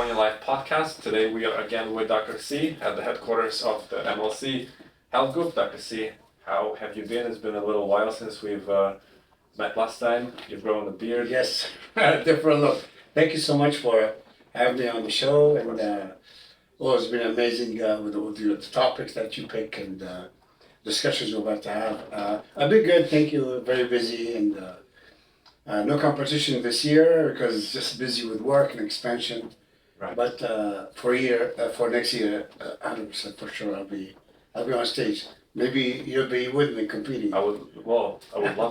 Running Life podcast. Today we are again with Dr. C at the headquarters of the MLC Health Group. Dr. C, how have you been? It's been a little while since we've met last time. You've grown a beard. Yes, different look. Thank you so much for having me on the show, and it's been amazing with the topics that you pick and discussions we're about to have. I've been good, thank you. Very busy and no competition this year because it's just busy with work and expansion. Right. But for next year, 100% for sure, I'll be on stage. Maybe you'll be with me competing. I would love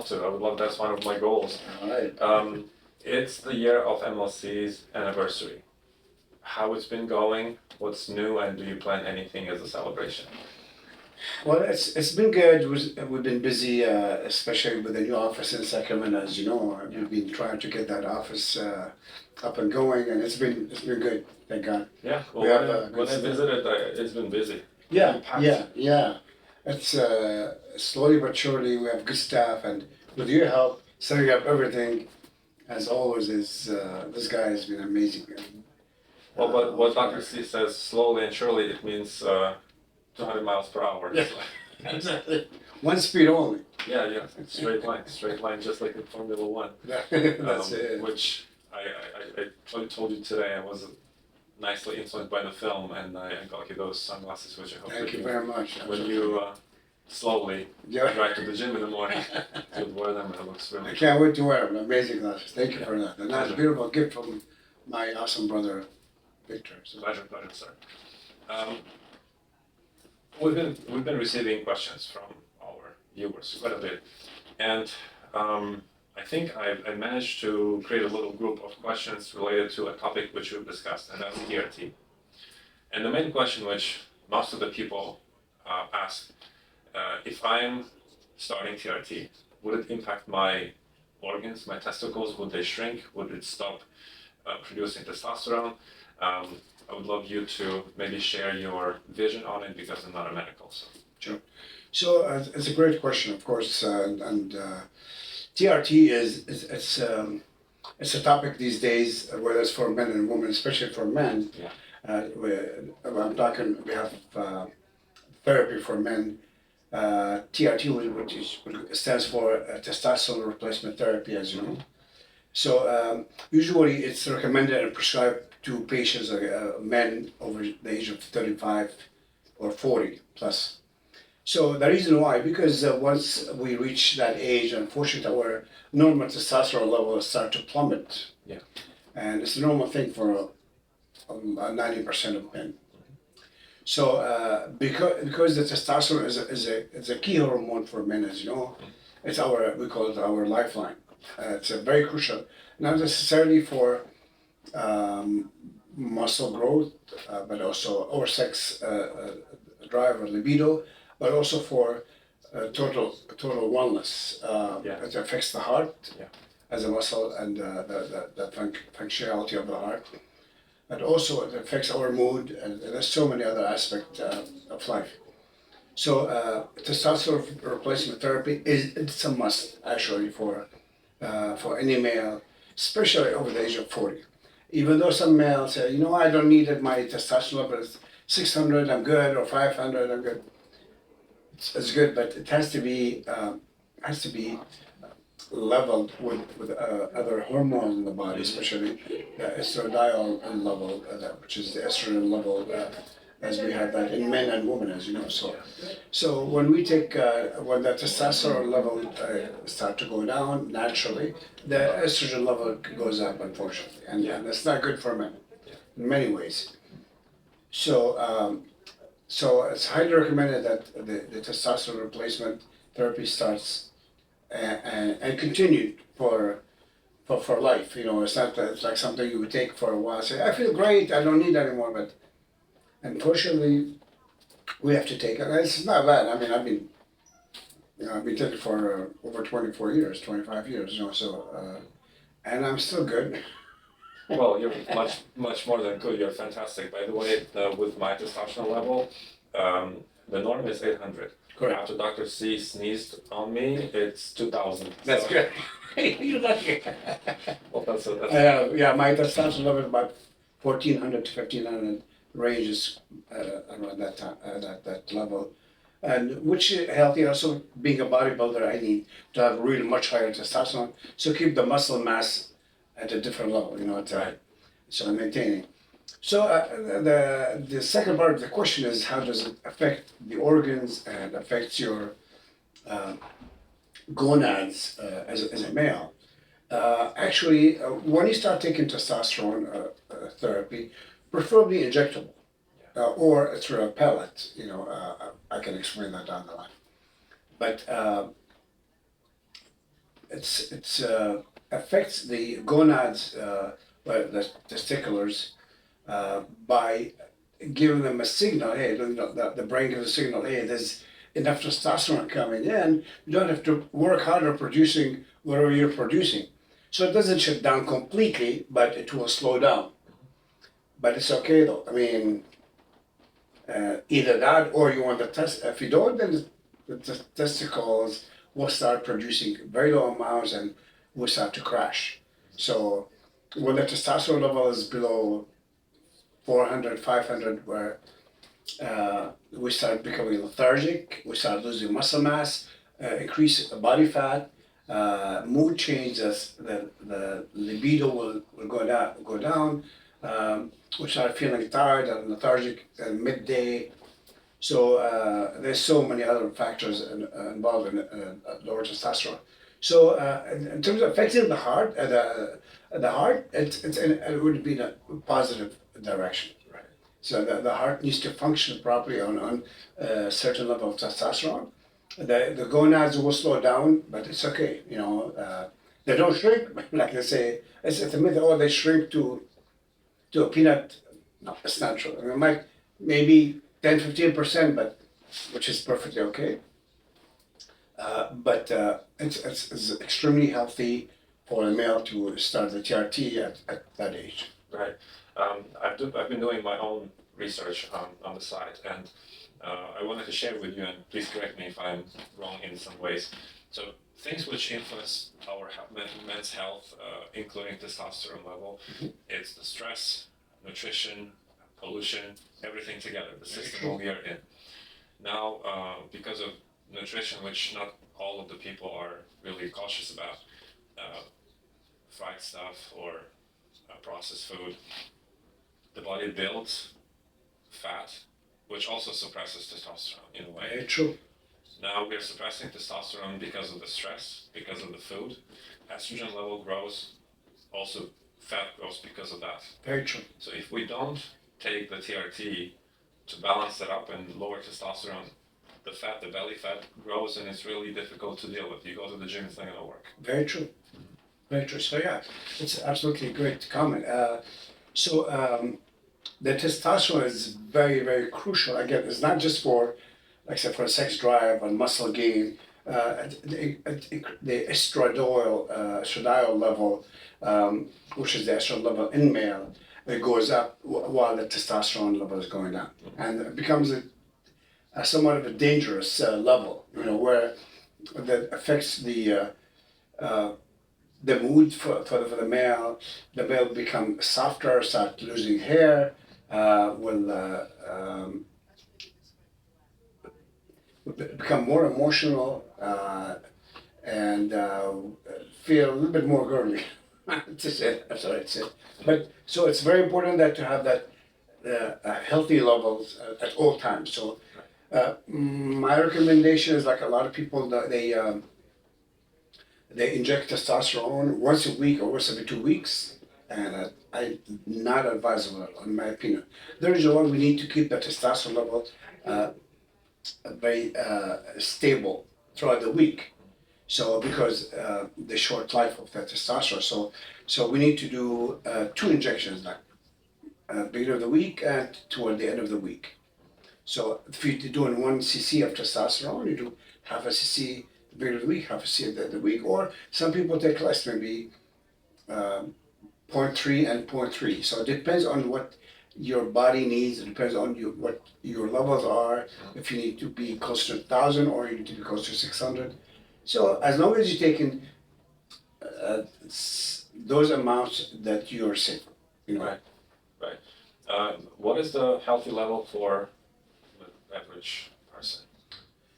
to. I would love. That's one of my goals. All right. It's the year of MLC's anniversary. How it's been going? What's new? And do you plan anything as a celebration? Well, it's been good. We've been busy, especially with the new office in Sacramento. As you know, we've been trying to get that office up and going, and it's been good. Thank God. Yeah. Well, when I visited, it's been busy. Yeah. It's slowly but surely we have good staff, and with your help, setting up everything, as always, this guy has been amazing. Well, but what Dr. C says, slowly and surely, it means 200 miles per hour. Yeah, exactly. One speed only. Yeah, straight line, just like in Formula One. That's it. Which I told you today, I was nicely influenced by the film, and I got you those sunglasses, which I hope Thank you very much. When you slowly drive to the gym in the morning, you'll wear them, and it looks really I can't wait to wear them. Amazing glasses. Thank you for that. And that's a Pleasure. beautiful gift from my awesome brother, Victor. So. Pleasure, sir. We've been receiving questions from our viewers quite a bit, and I think I managed to create a little group of questions related to a topic which we've discussed, and that's TRT. And the main question which most of the people ask, if I'm starting TRT, would it impact my organs, my testicles? Would they shrink? Would it stop producing testosterone? I would love you to maybe share your vision on it because I'm not a medical. So. Sure. So it's a great question, of course, and TRT it's a topic these days, whether it's for men and women, especially for men. Yeah. I'm talking on behalf of therapy for men. TRT, which stands for testosterone replacement therapy, as you know. So usually it's recommended and prescribed to patients, men over the age of 35 or 40 plus. So the reason why, because once we reach that age, unfortunately, our normal testosterone levels start to plummet. Yeah. And it's a normal thing for 90% of men. So because the testosterone is a key hormone for men, as you know, we call it our lifeline. It's a very crucial, not necessarily for muscle growth, but also or sex drive or libido, but also for total wellness. It affects the heart as a muscle and the functionality of the heart. And also it affects our mood, and there's so many other aspects of life. So testosterone replacement therapy it's a must actually for any male, especially over the age of 40. Even though some males say, I don't need it, my testosterone level is 600, I'm good, or 500, I'm good. It's good, but it has to be leveled with other hormones in the body, especially the estradiol level, which is the estrogen level, as we have that in men and women, as you know. So when we take when the testosterone level start to go down naturally, the estrogen level goes up, unfortunately, and that's not good for men in many ways. So it's highly recommended that the testosterone replacement therapy starts and continued for life. It's not it's like something you would take for a while. Say, I feel great, I don't need it anymore, but unfortunately, we have to take it. It's not bad. I mean, I've been taking it for over 24 years, 25 years, so, and I'm still good. Well, you're much more than good. You're fantastic. By the way, with my testosterone level, the norm is 800. Correct. After Dr. C sneezed on me, it's 2,000. That's good. You're lucky. Well, that's my testosterone level is about 1400 to 1500 ranges around that time, that level. And which healthy, also being a bodybuilder, I need to have really much higher testosterone, so keep the muscle mass at a different level, so I'm maintaining. So the second part of the question is, how does it affect the organs and affects your gonads as a male? Actually, when you start taking testosterone therapy, preferably injectable, or through a pellet, I can explain that down the line. But it's affects the gonads, the testiculars, by giving them a signal. Hey, the brain gives a signal. Hey, there's enough testosterone coming in. You don't have to work harder producing whatever you're producing. So it doesn't shut down completely, but it will slow down. But it's okay though. I mean, either that or you want the test. If you don't, then the testicles will start producing very low amounts and will start to crash. So when the testosterone level is below 400, 500, where we start becoming lethargic, we start losing muscle mass, increase body fat, mood changes, the libido will go down. We start feeling tired and lethargic at midday. So there's so many other factors involved in lower testosterone. So in terms of affecting the heart, it would be in a positive direction. Right. So the heart needs to function properly on a certain level of testosterone. The gonads will slow down, but it's okay. They don't shrink, like they say. It's a myth. Oh, they shrink to a peanut. No, it's not true. I mean, it might maybe 10-15%, but which is perfectly okay. But it's extremely healthy for a male to start the TRT at that age. Right. I've been doing my own research on the side, and I wanted to share with you, and please correct me if I'm wrong in some ways. So things which influence our men's health, including testosterone level, it's the stress, nutrition, pollution, everything together, the system we are in. Now, because of nutrition, which not all of the people are really cautious about, fried stuff or processed food, the body builds fat, which also suppresses testosterone in a way. Very true. Now we're suppressing testosterone because of the stress, because of the food. Estrogen level grows, also fat grows because of that. Very true. So if we don't take the TRT to balance that up and lower testosterone, the belly fat grows, and it's really difficult to deal with. You go to the gym, it's not gonna work. Very true. Very true. So yeah, it's absolutely a great comment. The testosterone is very, very crucial. Again, it's not just for, like I said, for sex drive and muscle gain. The estradiol level, which is the estrogen level in male, it goes up while the testosterone level is going down, and it becomes a somewhat of a dangerous level, where that affects the mood for the male. The male will become softer, start losing hair, will become more emotional, and feel a little bit more girly. That's what I'd say. But so it's very important that to have that healthy levels at all times. So my recommendation is, like a lot of people, that they inject testosterone once a week or once every 2 weeks, and I not advisable in my opinion. The reason why we need to keep the testosterone level very stable throughout the week. So because the short life of the testosterone, so we need to do 2 injections, like beginning of the week and toward the end of the week. So if you're doing 1 cc of testosterone, you do half a cc the beginning of the week, half a cc at the end of the week, or some people take less, maybe 0.3 and 0.3. So it depends on what your body needs. It depends on what your levels are. If you need to be close to 1,000 or you need to be close to 600. So as long as you're taking those amounts that you're safe, Right. Right. What is the healthy level for the average person?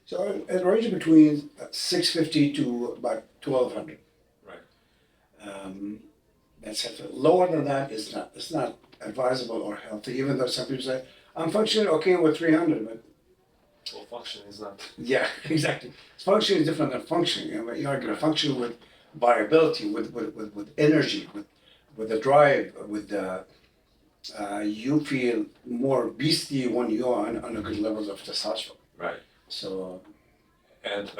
So it ranges between 650 to about 1200. Right. That's healthy. Lower than that is not. It's not advisable or healthy. Even though some people say I'm functioning okay with 300, but Well, function is not. yeah, exactly. Function is different than functioning. I mean, you're going to function with viability, with energy, with the drive, with the you feel more beastly when you're on a good levels of testosterone. Right. So, And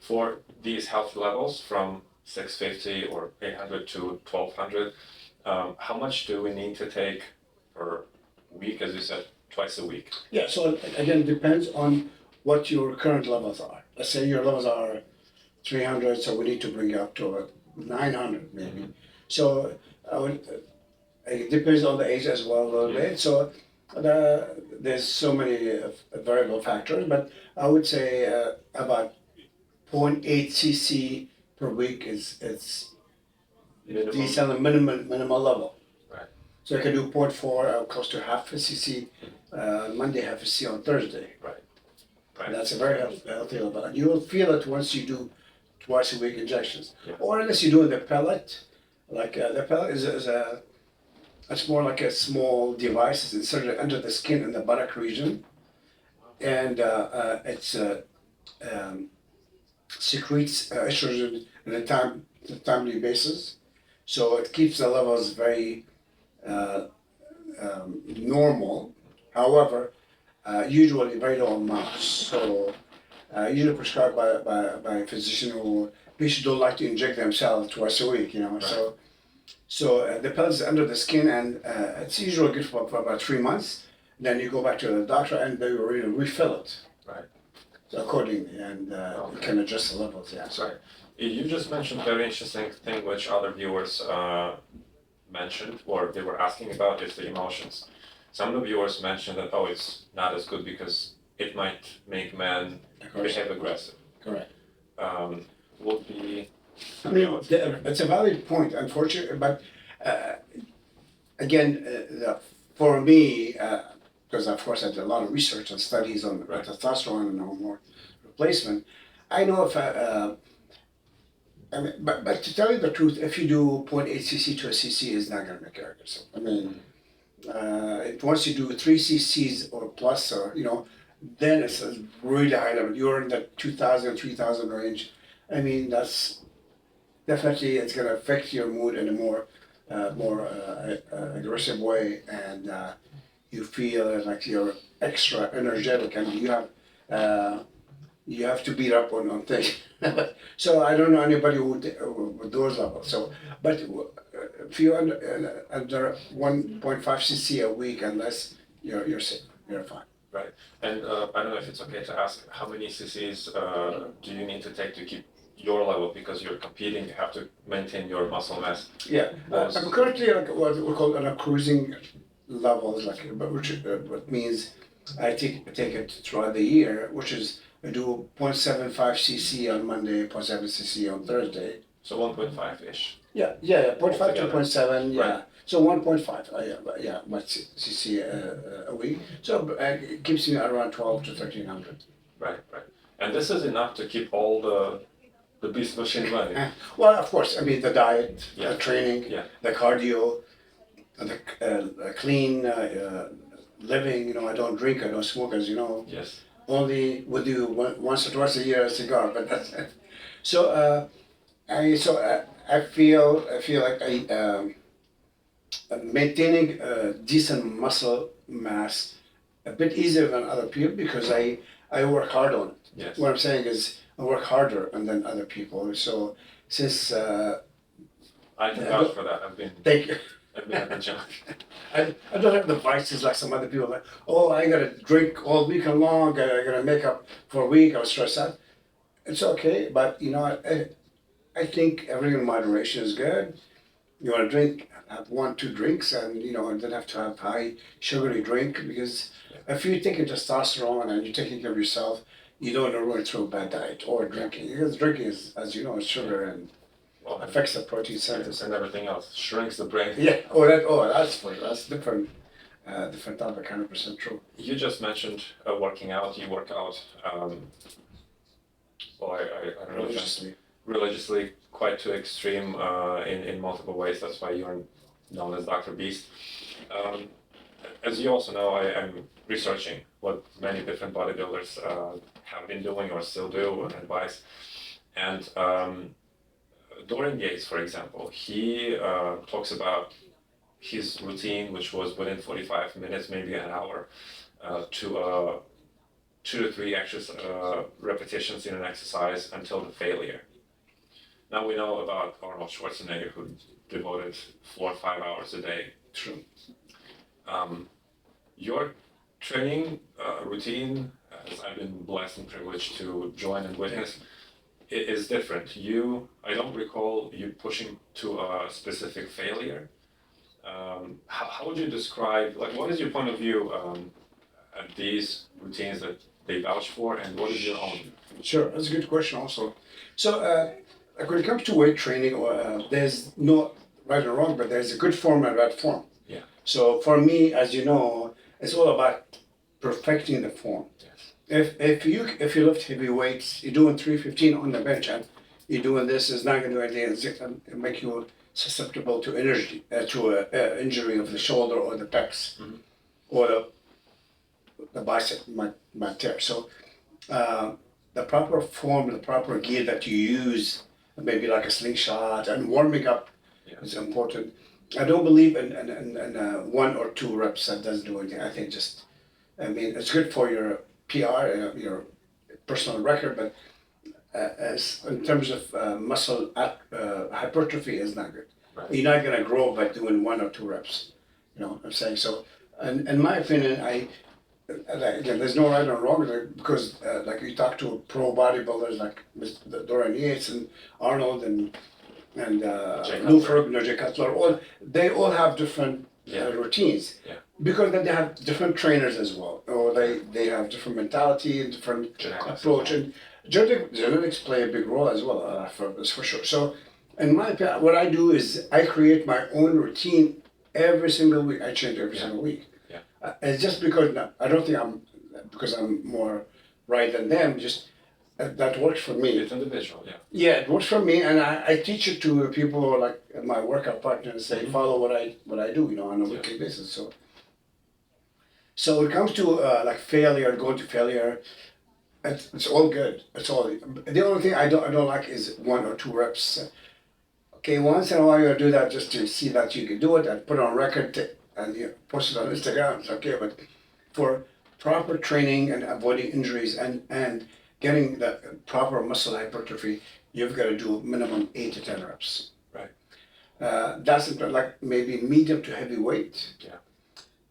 for these healthy levels from 650 or 800 to 1200, how much do we need to take per week, as you said, twice a week? yeah, so again, it depends on what your current levels are. Let's say your levels are 300, so we need to bring you up to 900 maybe. So I would, it depends on the age as well a little bit. So there's so many variable factors, but I would say about 0.8 cc per week is Minimum. decent minimal level. Right. So you can do 0.4, close to half a cc Monday, half a cc on Thursday. Right. Right. That's a very healthy level. And you will feel it once you do twice a week injections. Yeah. Or unless you do the pellet, like the pellet is it's more like a small device. It's inserted under the skin in the buttock region. And it's secretes estrogen on a timely basis. So it keeps the levels very normal. However, usually very low amounts. So usually prescribed by a physician who patients don't like to inject themselves twice a week, you know. Right. So the pill is under the skin and it's usually good for about 3 months. Then you go back to the doctor and they will refill it. Right. So accordingly, and you can adjust the levels, yeah. Sorry. You just mentioned a very interesting thing which other viewers mentioned or they were asking about is the emotions. Some of the viewers mentioned that, oh, it's not as good because it might make men behave aggressive. Correct. Would be. I mean, it's a valid point, unfortunately, but again, for me, because of course I did a lot of research and studies on Right. testosterone and hormone replacement, I know if I mean, but to tell you the truth, if you do 0.8 cc to a cc, is not going to make it aggressive. I mean, once you do 3 cc's or plus, or you know, then it's a really high level. You're in the 2,000, 3,000 range. I mean, that's definitely it's going to affect your mood in a more aggressive way, and you feel like you're extra energetic, and you have to beat up on things. So I don't know anybody who with those levels. So, but if you're under 1.5 cc a week, unless you're safe, you're fine. Right. And I don't know if it's okay to ask how many cc's do you need to take to keep your level, because you're competing, you have to maintain your muscle mass. Yeah, I'm currently like what we call on a cruising levels, like which means I take it throughout the year, which is I do 0.75 cc on Monday, 0.7 cc on Thursday. So 1.5-ish. Yeah, 0.5 to Altogether. 0.7, yeah. Right. So 1.5, cc a week. So it keeps me around 12 to 1300. Right, right. And this is enough to keep all the beast machine running. Well, of course, I mean the diet, Yeah. the training, Yeah. the cardio, the clean living. You know, I don't drink, I don't smoke, as you know. Yes. Only would do once or twice a year a cigar, but that's it. So I feel like maintaining a decent muscle mass a bit easier than other people because I work hard on it. Yes. What I'm saying is I work harder than other people. So since I can vouch for that. I've been thank you. at the gym. I don't have the vices like some other people. Like, oh, I gotta drink all weekend long. I gotta make up for a week. I was stressed out. It's okay, but you know, I think everything in moderation is good. You want to drink, have 1-2 drinks, and you know, and don't have to have high sugary drink because if you're taking testosterone and you're taking care of yourself, you don't want to run through a bad diet or drinking because drinking is, as you know, is sugar and Well, affects the protein synthesis. and everything else shrinks the brain. Yeah. That's different. Different topic. 100% true. You just mentioned working out. You work out. Well, I don't know. Religiously, quite to extreme in multiple ways. That's why you're known as Dr. Beast. As you also know, I'm researching what many different bodybuilders have been doing or still do and advise. And Dorian Yates, for example, he talks about his routine, which was within 45 minutes, maybe an hour, to 2 to 3 repetitions in an exercise until the failure. Now we know about Arnold Schwarzenegger, who devoted 4 or 5 hours a day. True. Your training routine, as I've been blessed and privileged to join and witness, it is different. I don't recall you pushing to a specific failure. How would you describe, like, what is your point of view at these routines that they vouch for, and what is your own? Sure, that's a good question also. So, like when it comes to weight training, there's no right or wrong, but there's a good form and a bad form. Yeah. So for me, as you know, it's all about perfecting the form. Yes. If you lift heavy weights, you're doing 315 on the bench, and you're doing this, it's not going to do anything. It's going to make you susceptible to injury of the shoulder or the pecs, or the bicep might tear. So the proper form, the proper gear that you use, maybe like a slingshot and warming up, is important. I don't believe in 1 or 2 reps that doesn't do anything. I think it's good for your PR, your personal record, but as in terms of muscle hypertrophy is not good. Right. You're not going to grow by doing 1 or 2 reps. You know what I'm saying? So, in my opinion, again, there's no right or wrong because like you talk to pro bodybuilders like Dorian Yates and Arnold and Lou Ferrigno, Jay Cutler, they all have different routines. Yeah. Because then they have different trainers as well, or they have different mentality and different approach, and genetics play a big role as well, for sure. So, in my opinion, what I do is I create my own routine every single week. I change every single week. Yeah. It's just because I don't think because I'm more right than them. Just that works for me. It's individual, yeah. Yeah, it works for me, and I teach it to people like my workout partners. Say follow what I do, on a weekly basis. So when it comes to like failure, going to failure, it's all good. It's all. The only thing I don't like is 1 or 2 reps. Okay, once in a while you do that just to see that you can do it and put it on record and you post it on Instagram. It's okay, but for proper training and avoiding injuries and getting the proper muscle hypertrophy, you've got to do minimum 8 to 10 reps. Right. That's like maybe medium to heavy weight. Yeah.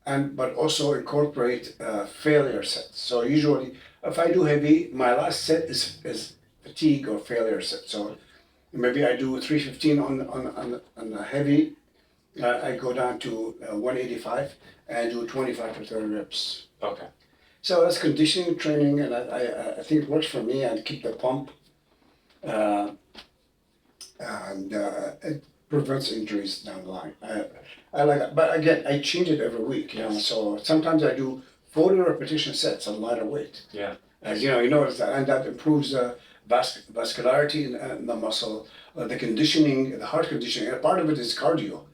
But also incorporate failure sets. So usually, if I do heavy, my last set is fatigue or failure set. So maybe I do 315 on the heavy. I go down to 185 and do 25 to 30 reps. Okay. So that's conditioning training, and I think it works for me. And keep the pump, and it prevents injuries down the line. I like it, but again, I change it every week. So sometimes I do 40 repetition sets on lighter weight. Yeah. As you notice that, and that improves the vascularity in the muscle, the conditioning, the heart conditioning. And part of it is cardio.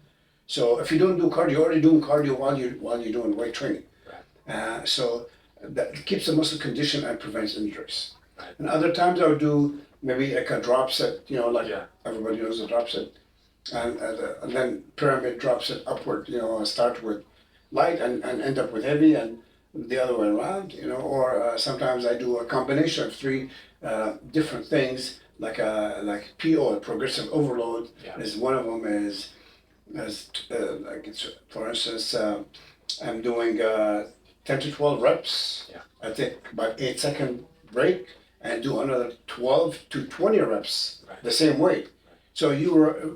So if you don't do cardio, you're already doing cardio while you're doing weight training. Right. So that keeps the muscle conditioned and prevents injuries. Right. And other times I'll do maybe like a drop set. Everybody knows the drop set. And then pyramid drops it upward, start with light and end up with heavy, and the other way around, or sometimes I do a combination of 3 different things, like PO, progressive overload, is one of them. For instance, I'm doing 10 to 12 reps. Yeah. I take about 8-second break and do another 12 to 20 reps, the same weight. So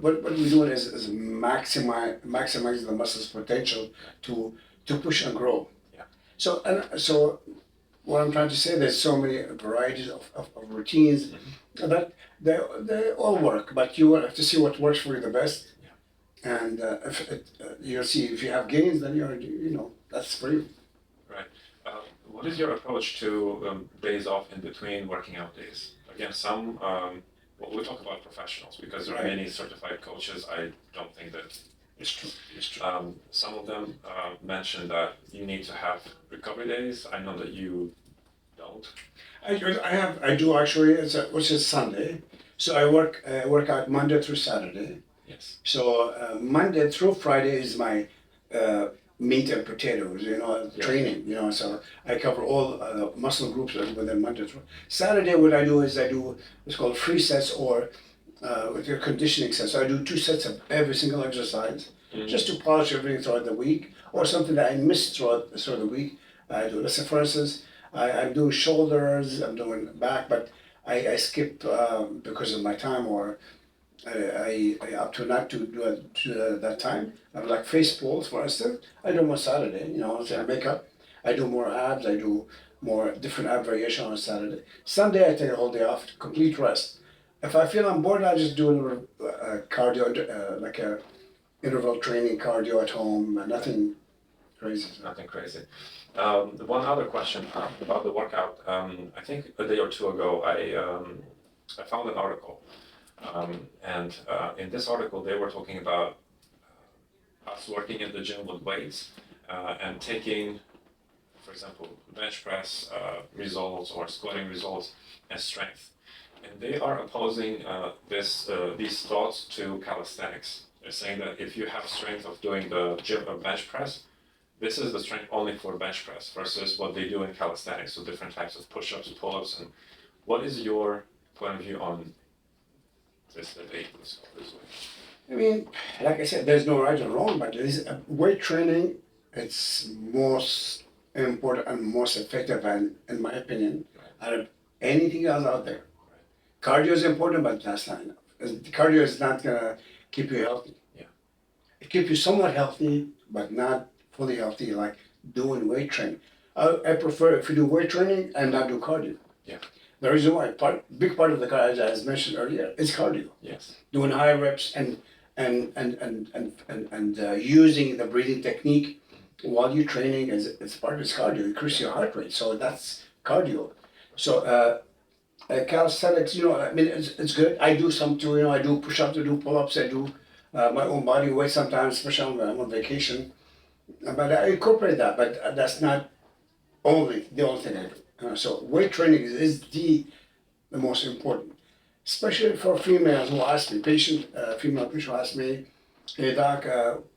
what we're doing is maximize the muscle's potential to push and grow. Yeah. So what I'm trying to say, there's so many varieties of routines that they all work, but you have to see what works for you the best. And you'll see if you have gains, then that's for you. Right. What is your approach to days off in between working out days? Again, some, well, we talk about professionals because there are many certified coaches. I don't think that It's true. It's true. some of them mention that you need to have recovery days. I know that you don't. I do actually, which is Sunday. So I work out Monday through Saturday. Yes. So Monday through Friday is my meat and potatoes, training, so I cover all the muscle groups within Monday through. Saturday, what I do is I do what's called free sets or with your conditioning sets. So I do 2 sets of every single exercise just to polish everything throughout the week, or something that I missed throughout the week. I do, let's say for instance, I'm doing shoulders, I'm doing back, but I skip because of my time, or I up to not to do it to that time. I have like face pulls, for instance. I do them on Saturday, so I make up. I do more abs, I do more different ab variation on Saturday. Sunday, I take a whole day off, complete rest. If I feel I'm bored, I just do a little cardio, like a interval training cardio at home, nothing crazy. Nothing crazy. One other question about the workout. I think a day or two ago, I found an article. And in this article, they were talking about us working in the gym with weights and taking, for example, bench press results or squatting results as strength. And they are opposing these thoughts to calisthenics. They're saying that if you have strength of doing the gym or bench press, this is the strength only for bench press versus what they do in calisthenics, so different types of push-ups, pull-ups. And what is your point of view on this debate? I mean, like I said, there's no right or wrong, but weight training, it's most important and most effective, and in my opinion, out of anything else out there. Cardio is important, but that's not enough. Cardio is not gonna keep you healthy. Yeah. It keeps you somewhat healthy, but not fully healthy, like doing weight training. I prefer if you do weight training and not do cardio. Yeah. The reason why, big part of the cardio, as mentioned earlier, is cardio. Yes. Doing high reps and using the breathing technique while you're training is part of this cardio. Increase your heart rate, so that's cardio. So calisthenics, I mean, it's good. I do some too. I do push-ups, I do pull-ups, I do my own body weight sometimes, especially when I'm on vacation. But I incorporate that, but that's not the only thing I do. So weight training is the most important, especially for females who ask me, female patient who ask me, hey doc,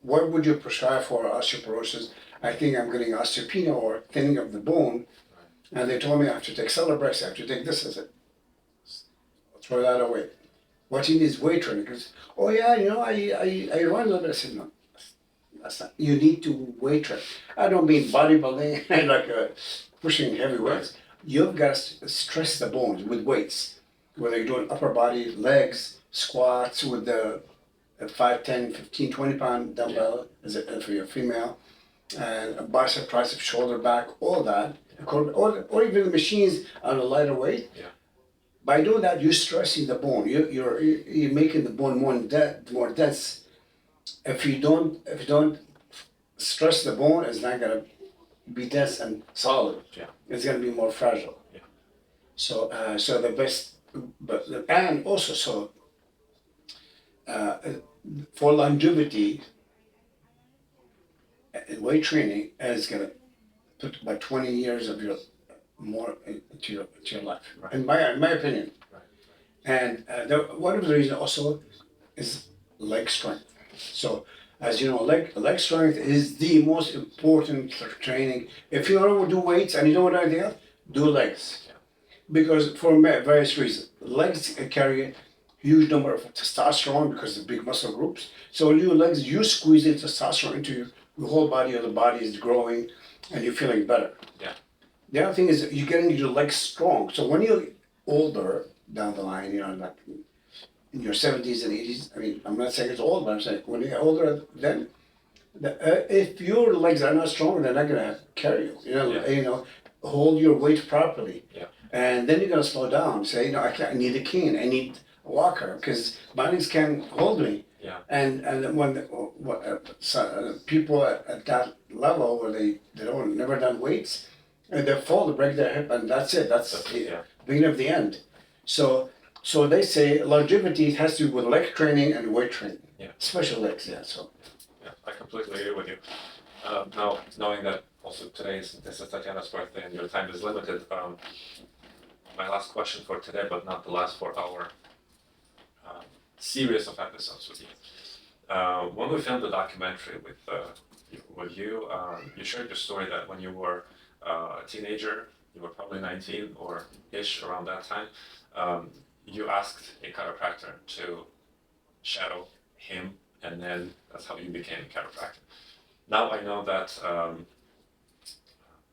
what would you prescribe for osteoporosis? I think I'm getting osteopenia or thinning of the bone, and they told me I have to take Celebrex, I have to take this. I said, I'll throw that away. What you need is weight training. Because, oh yeah, I run a little bit. I said, no, that's not. You need to weight train. I don't mean bodybuilding, like pushing heavy weights. You've got to stress the bones with weights, whether you're doing upper body, legs, squats with the 5, 10, 15, 20 pound dumbbell for your female, and a bicep, tricep, shoulder, back, all that, or even the machines on a lighter weight. Yeah. By doing that, you're stressing the bone. You're making the bone more dense. If you don't stress the bone, it's not gonna be dense and solid. Yeah. It's gonna be more fragile. Yeah. So the best, and also for longevity, weight training is gonna put about 20 years of your more into your life, Right. in my opinion. Right. And one of the reasons also is leg strength. So, as you know, leg strength is the most important training. If you don't do weights and you don't want anything else, do legs. Yeah. Because for various reasons, legs carry a huge number of testosterone because of big muscle groups. So when you do legs, you squeeze in testosterone into your whole body, or the body is growing, and you're feeling better. Yeah. The other thing is you're getting your legs strong. So when you're older down the line, like in your 70s and 80s, I mean, I'm not saying it's old, but I'm saying when you get older, then if your legs are not strong, they're not gonna carry you. Yeah. hold your weight properly. Yeah. And then you're gonna slow down. Say, you know, I need a cane. I need a walker because my legs can't hold me. Yeah. And when people at that level where they don't never done weights, and they fall, they break their hip, and that's it. That's the Yeah. beginning of the end. So they say longevity has to do with leg training and weight training. Yeah. Especially legs. Yeah. So. Yeah, I completely agree with you. Now, knowing that also this is Tatiana's birthday and your time is limited, my last question for today, but not the last for our series of episodes with you. When we filmed the documentary with you, you shared your story that when you were a teenager, you were probably 19 or ish around that time, you asked a chiropractor to shadow him, and then that's how you became a chiropractor. Now I know that,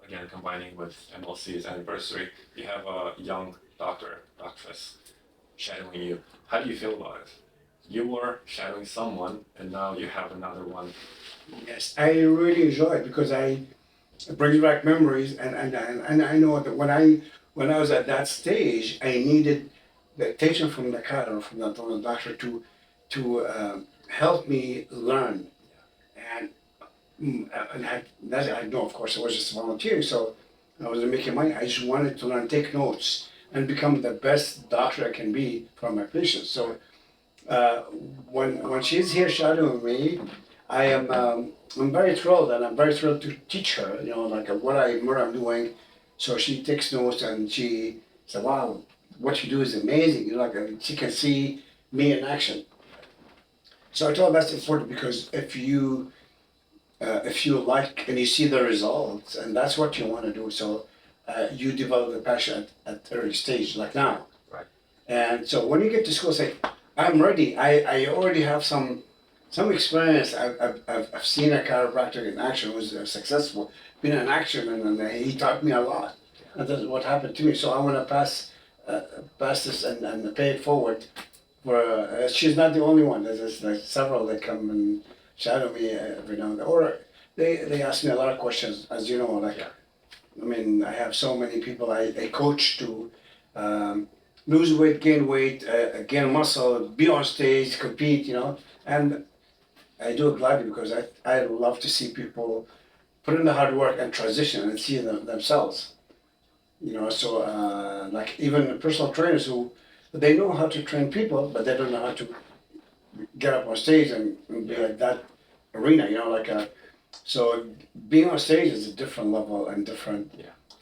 again, combining with MLC's anniversary, you have a young doctress shadowing you. How do you feel about it? You were shadowing someone, and now you have another one. Yes, I really enjoy it because it brings back memories, and I know that when I was at that stage, I needed the attention from the chiro, from the doctor to help me learn, and I know, of course, I was just volunteering, so I wasn't making money. I just wanted to learn, take notes, and become the best doctor I can be for my patients. So when she's here shadowing me, I'm very thrilled, and I'm very thrilled to teach her. You know, like what I'm doing. So she takes notes, and she said, "Wow, what you do is amazing." You know, like she can see me in action. So I told her that's important because if you like and you see the results, and that's what you want to do. So you develop the passion at early stage, like now. Right. And so when you get to school, say, I'm ready. I already have some experience. I've seen a chiropractor in action who's successful, been in action, and he taught me a lot. And that's what happened to me. So I want to pass this and pay it forward. For she's not the only one. There's like several that come and shadow me every now and then, or they ask me a lot of questions, as you know. Like, I mean, I have so many people I coach to lose weight, gain weight, gain muscle, be on stage, compete, you know, and I do it gladly because I love to see people put in the hard work and transition and see themselves, you know. So like even personal trainers who they know how to train people, but they don't know how to get up on stage and be like that arena, you know, like so being on stage is a different level and different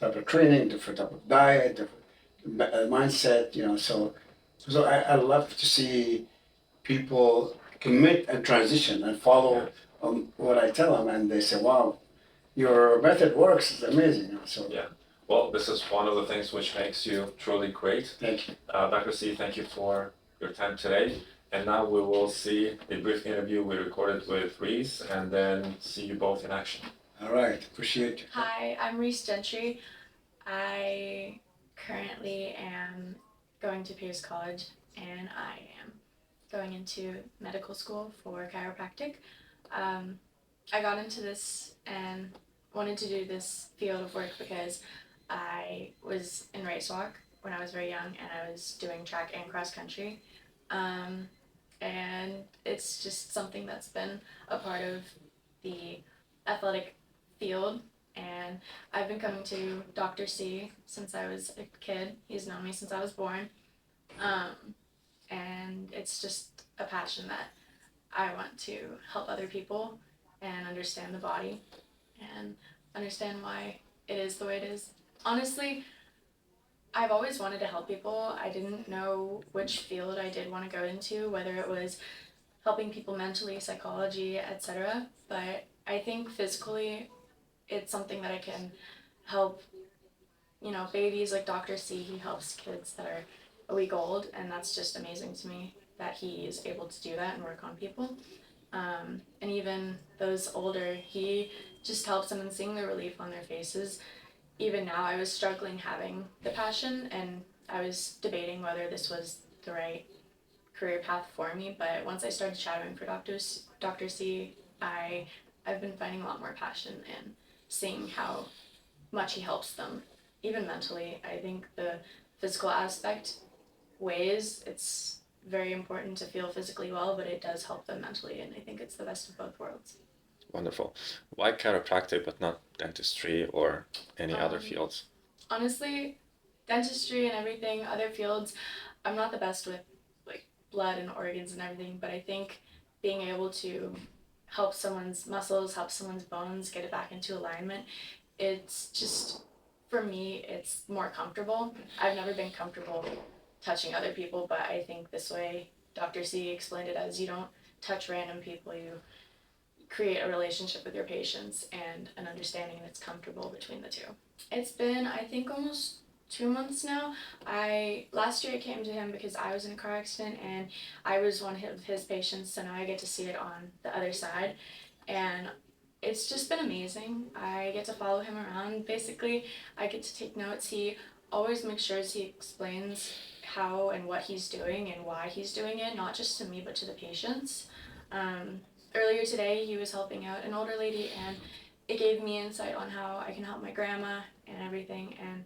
type of training, different type of diet, different mindset, you know. So I love to see people commit and transition and follow what I tell them, and they say, "Wow, your method works. It's amazing." You know, so yeah. Well, this is one of the things which makes you truly great. Thank you. Dr. C, thank you for your time today. And now we will see a brief interview we recorded with Reese, and then see you both in action. All right, appreciate you. Hi, I'm Reese Gentry. I currently am going to Pierce College, and I am going into medical school for chiropractic. I got into this and wanted to do this field of work because I was in race walk when I was very young, and I was doing track and cross country. And it's just something that's been a part of the athletic field, and I've been coming to Dr. C since I was a kid. He's known me since I was born, and it's just a passion that I want to help other people and understand the body and understand why it is the way it is. Honestly, I've always wanted to help people. I didn't know which field I did want to go into, whether it was helping people mentally, psychology, etc. But I think physically, it's something that I can help, you know, babies like Dr. C. He helps kids that are a week old, and that's just amazing to me that he is able to do that and work on people. And even those older, he just helps them and seeing the relief on their faces. Even now, I was struggling having the passion, and I was debating whether this was the right career path for me. But once I started shadowing for Dr. C, I've been finding a lot more passion and seeing how much he helps them even mentally. I think the physical aspect weighs. It's very important to feel physically well, but it does help them mentally, and I think it's the best of both worlds. Wonderful. Why chiropractic but not dentistry or any other Um, fields? Honestly, dentistry and everything, other fields, I'm not the best with like blood and organs and everything, but I think being able to help someone's muscles, help someone's bones get it back into alignment, it's just, for me, it's more comfortable. I've never been comfortable touching other people, but I think this way, Dr. C explained it as you don't touch random people, you create a relationship with your patients and an understanding that's comfortable between the two. It's been, I think, almost 2 months now. Last year I came to him because I was in a car accident and I was one of his patients, so now I get to see it on the other side, and it's just been amazing. I get to follow him around. Basically, I get to take notes. He always makes sure he explains how and what he's doing and why he's doing it, not just to me but to the patients. Earlier today, he was helping out an older lady, and it gave me insight on how I can help my grandma and everything. And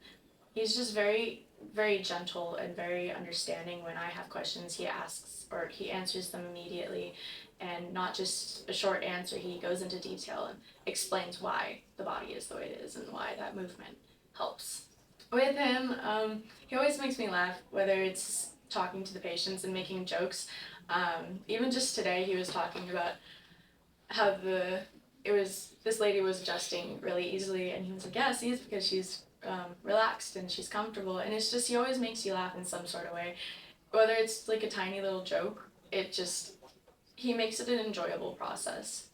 he's just very, very gentle and very understanding. When I have questions, he asks or he answers them immediately, and not just a short answer. He goes into detail and explains why the body is the way it is and why that movement helps. With him, he always makes me laugh, whether it's talking to the patients and making jokes. Even just today, he was talking about how this lady was adjusting really easily, and he was like, yeah, see, it's because she's relaxed and she's comfortable. And it's just, he always makes you laugh in some sort of way, whether it's like a tiny little joke. He makes it an enjoyable process.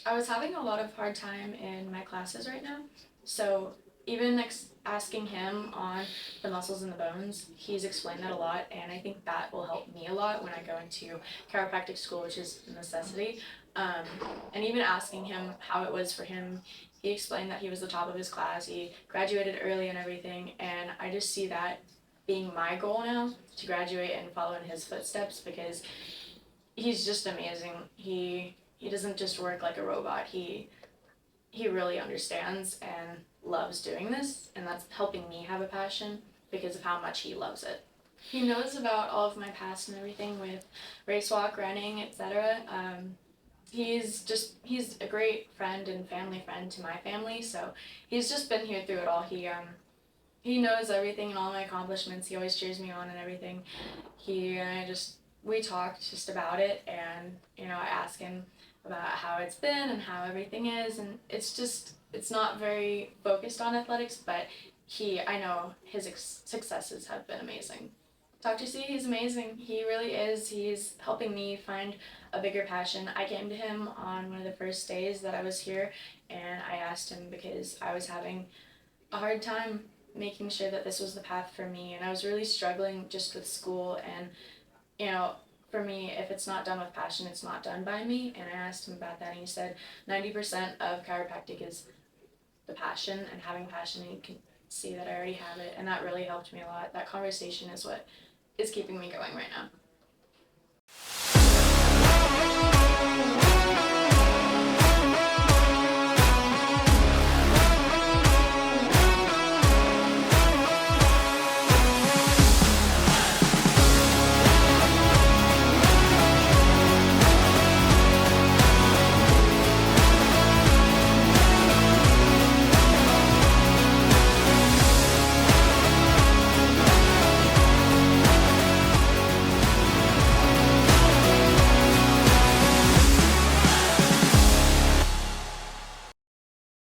I was having a lot of hard time in my classes right now, so even asking him on the muscles and the bones, he's explained that a lot, and I think that will help me a lot when I go into chiropractic school, which is a necessity. And even asking him how it was for him, he explained that he was the top of his class, he graduated early and everything, and I just see that being my goal now, to graduate and follow in his footsteps, because he's just amazing. He doesn't just work like a robot. He really understands and loves doing this, and that's helping me have a passion because of how much he loves it. He knows about all of my past and everything with race walk, running, etc. He's a great friend and family friend to my family, so he's just been here through it all. He knows everything and all my accomplishments. He always cheers me on and everything. We talked just about it, and I ask him about how it's been and how everything is, and it's not very focused on athletics, but I know his successes have been amazing. Dr. C, he's amazing. He really is. He's helping me find a bigger passion. I came to him on one of the first days that I was here, and I asked him because I was having a hard time making sure that this was the path for me, and I was really struggling just with school, and for me, if it's not done with passion, it's not done by me. And I asked him about that, and he said 90% of chiropractic is the passion and having passion, and you can see that I already have it, and that really helped me a lot. That conversation is what is keeping me going right now.